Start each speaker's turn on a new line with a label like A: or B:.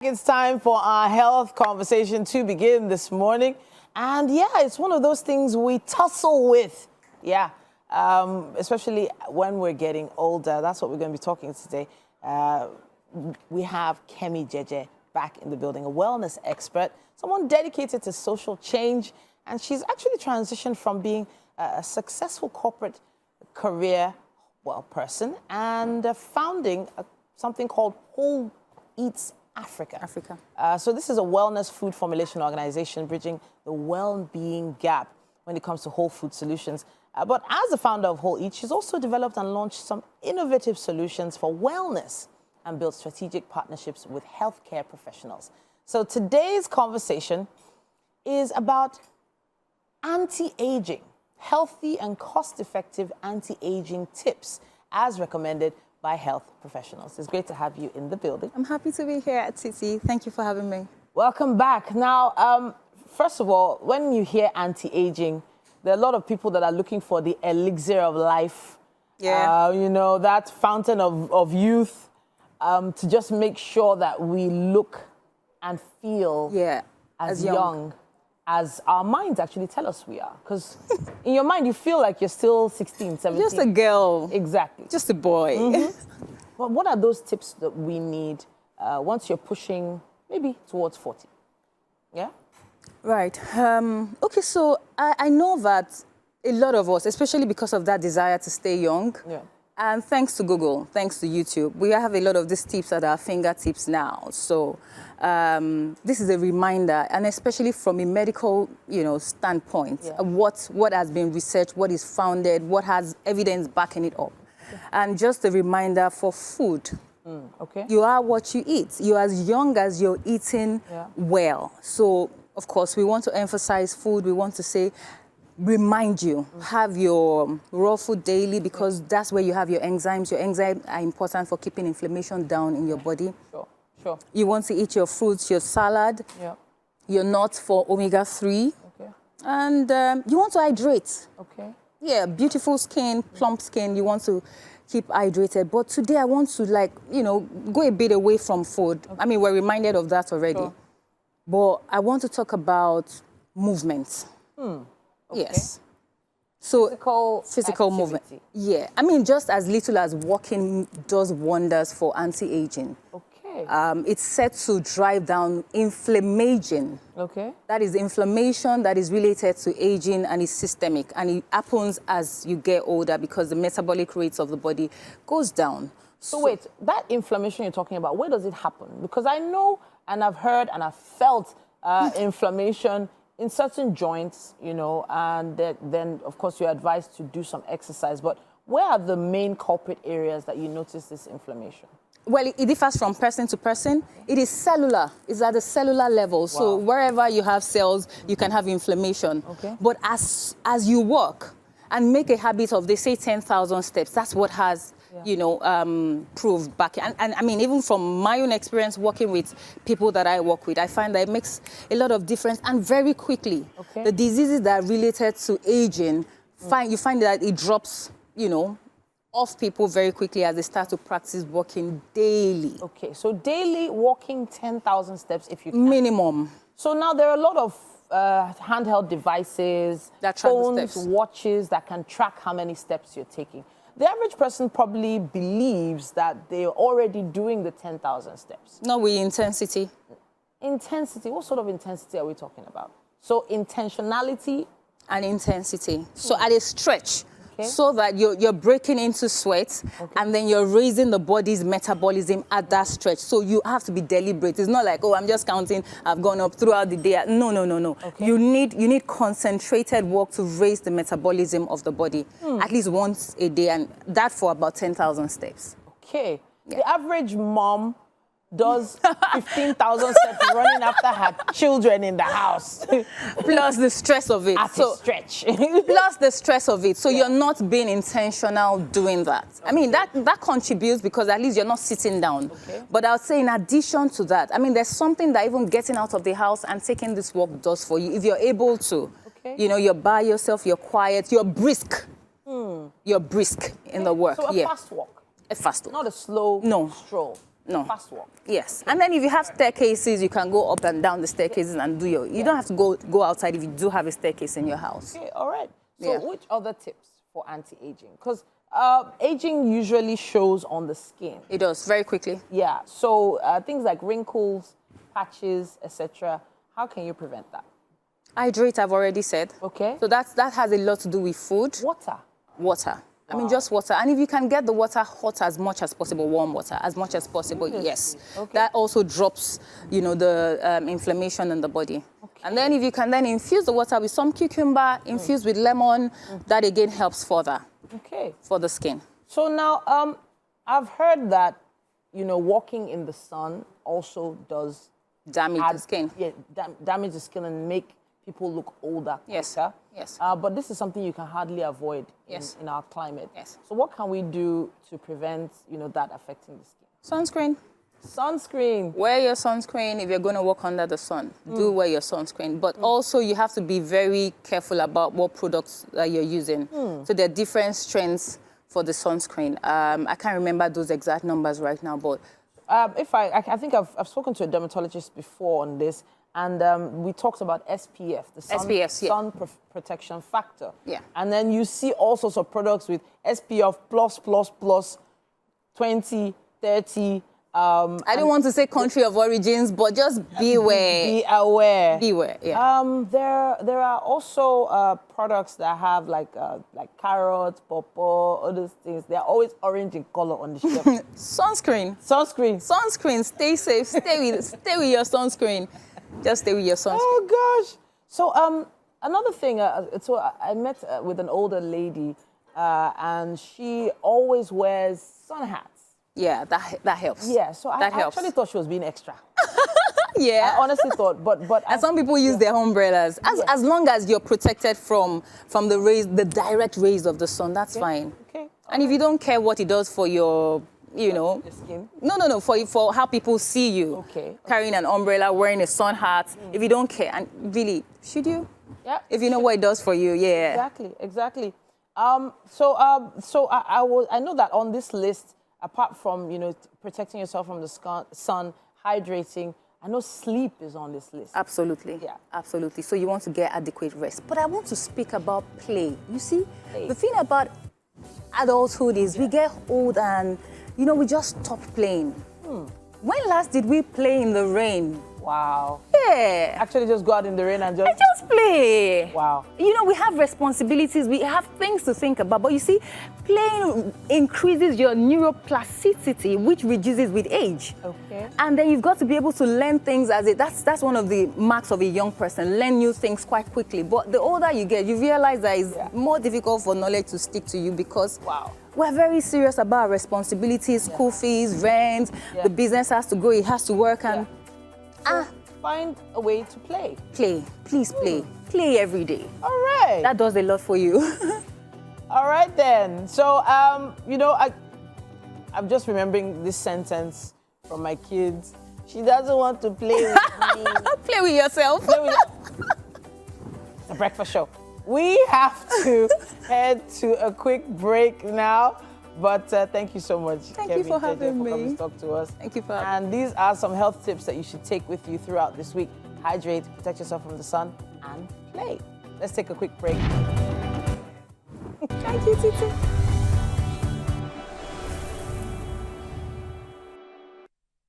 A: It's time for our health conversation to begin this morning. And yeah, it's one of those things we tussle with. Yeah, especially when we're getting older. That's what we're going to be talking today. We have Kemi Jeje back in the building, a wellness expert, someone dedicated to social change. And she's actually transitioned from being a successful corporate career person and founding something called Whole Eats Africa. So this is a wellness food formulation organization bridging the well-being gap when it comes to whole food solutions. But as the founder of Whole Eats, she's also developed and launched some innovative solutions for wellness and built strategic partnerships with healthcare professionals. So today's conversation is about anti-aging, healthy and cost-effective anti-aging tips as recommended by health professionals. It's great to have you in the building.
B: I'm happy to be here at Titi. Thank you for having me.
A: Welcome back. Now, first of all, when you hear anti-aging, there are a lot of people that are looking for the elixir of life.
B: Yeah.
A: You know, that fountain of youth to just make sure that we look and feel as young as our minds actually tell us we are. Because in your mind, you feel like you're still 16, 17.
B: Just a girl.
A: Exactly.
B: Just a boy.
A: But what are those tips that we need once you're pushing maybe towards 40? Yeah?
B: Right. Okay, so I know that a lot of us, especially because of that desire to stay young, and thanks to Google, thanks to YouTube, we have a lot of these tips at our fingertips now. So this is a reminder, and especially from a medical, standpoint, what has been researched, what is founded, what has evidence backing it up. And just a reminder for food. You are what you eat. You're as young as you're eating well. So, of course, we want to emphasize food. We want to say, remind you, have your raw food daily because that's where you have your enzymes. Your enzymes are important for keeping inflammation down in your body.
A: Sure.
B: You want to eat your fruits, your salad, your nuts for omega-3. And you want to hydrate. Yeah, beautiful skin, plump skin, you want to keep hydrated. But today I want to go a bit away from food. I mean, we're reminded of that already. But I want to talk about movement. Yes. So physical movement. Yeah. I mean, just as little as walking does wonders for anti-aging. It's set to drive down inflammation. That is inflammation that is related to aging and is systemic. And it happens as you get older because the metabolic rates of the body goes down.
A: So wait, that inflammation you're talking about, where does it happen? Because I know and I've heard and I've felt inflammation in certain joints, and then, of course, you're advised to do some exercise. But where are the main culprit areas that you notice this inflammation?
B: Well, it differs from person to person. It is cellular. It's at the cellular level. So wherever you have cells, you can have inflammation. But as you walk and make a habit of, they say 10,000 steps, that's what has proved back. And I mean, even from my own experience working with people that I work with, I find that it makes a lot of difference and very quickly. The diseases that are related to aging, you find that it drops, off people very quickly as they start to practice walking daily.
A: So daily walking 10,000 steps if you can.
B: Minimum.
A: So now there are a lot of handheld devices, phones, watches that can track how many steps you're taking. The average person probably believes that they're already doing the 10,000 steps.
B: No, with intensity.
A: Intensity? What sort of intensity are we talking about? So intentionality
B: and intensity. So at a stretch, so that you're breaking into sweat and then you're raising the body's metabolism at that stretch. So you have to be deliberate. It's not like, oh, I'm just counting, I've gone up throughout the day. No. You need concentrated work to raise the metabolism of the body at least once a day, and that for about 10,000 steps.
A: The average mom does 15,000 steps running after her children in the house.
B: Plus the stress of it.
A: At a stretch.
B: Plus the stress of it. So you're not being intentional doing that. I mean, that contributes because at least you're not sitting down. But I would say in addition to that, I mean, there's something that even getting out of the house and taking this walk does for you. If you're able to, you're by yourself, you're quiet, you're brisk. You're brisk in the work.
A: So a fast walk.
B: A fast walk.
A: Not a slow stroll.
B: No.
A: Fast walk.
B: Yes. And then if you have staircases, you can go up and down the staircases and do your... You don't have to go outside if you do have a staircase in your house.
A: Okay, all right. So which other tips for anti-aging? Because aging usually shows on the skin.
B: It does, very quickly.
A: Yeah. So things like wrinkles, patches, etc. How can you prevent that?
B: Hydrate, I've already said.
A: Okay.
B: So that has a lot to do with food.
A: Water.
B: Water. I mean, just water. And if you can get the water hot as much as possible, warm water, as much as possible, yes. Okay. That also drops, you know, the inflammation in the body. Okay. And then if you can then infuse the water with some cucumber, infuse with lemon, that again helps further. Okay. For the skin. So now, I've heard that, you know, walking in the sun also does damage the skin.
A: Yeah, damage the skin and make people look older.
B: Yes.
A: Quicker.
B: Yes.
A: But this is something you can hardly avoid in our climate.
B: Yes.
A: So what can we do to prevent, you know, that affecting the skin?
B: Sunscreen.
A: Sunscreen.
B: Wear your sunscreen if you're going to walk under the sun. Do wear your sunscreen. But also you have to be very careful about what products that you're using. So there are different strengths for the sunscreen. I can't remember those exact numbers right now, but...
A: I think I've spoken to a dermatologist before on this, and we talked about SPF, the sun protection factor. Yeah. And then you see all sorts of products with SPF plus 20, 30.
B: I don't want to say country of origins, but just beware.
A: Be aware.
B: Beware, yeah.
A: There are also products that have like carrots, pawpaw, all those things. They're always orange in color on the shelf.
B: Sunscreen.
A: Sunscreen. Sunscreen.
B: Stay safe. Stay with your sunscreen. Just stay with your sunscreen.
A: Oh gosh. So another thing. So I met with an older lady, and she always wears sun hats. Yeah, that helps. Yeah, so I actually thought she was being extra. Yeah. I honestly thought, but
B: and some people use their umbrellas. As long as you're protected from the direct rays of the sun, that's fine. Okay. And if you don't care what it does for your, you know,
A: your skin.
B: No, for how people see you. Okay. Carrying an umbrella, wearing a sun hat. If you don't care, and really, should you? Yeah. If you know what it does for you, yeah.
A: Exactly. So I know that on this list, apart from, you know, protecting yourself from the sun, hydrating, I know sleep is on this list.
B: Absolutely. Yeah. Absolutely. So you want to get adequate rest. But I want to speak about play. You see, the thing about adulthood is we get old and, you know, we just stop playing. When last did we play in the rain?
A: Wow.
B: Yeah.
A: Actually just go out in the rain and just
B: play.
A: Wow.
B: You know, we have responsibilities, we have things to think about, but you see, playing increases your neuroplasticity, which reduces with age. Okay. And then you've got to be able to learn things that's one of the marks of a young person, learn new things quite quickly. But the older you get, you realize that it's more difficult for knowledge to stick to you because we're very serious about our responsibilities, school fees, rent, the business has to grow, it has to work, and
A: so find a way to play.
B: Play. Please play. Play every day.
A: All right.
B: That does a lot for you.
A: All right, then. So, you know, I'm just remembering this sentence from my kids. She doesn't want to play with me.
B: Play with yourself.
A: It's a breakfast show. We have to head to a quick break now. But thank you so much,
B: Thank you for having me.
A: For coming to talk to us.
B: Thank you for having
A: me. And these are some health tips that you should take with you throughout this week. Hydrate, protect yourself from the sun, and play. Let's take a quick break.
B: Thank you, Titi.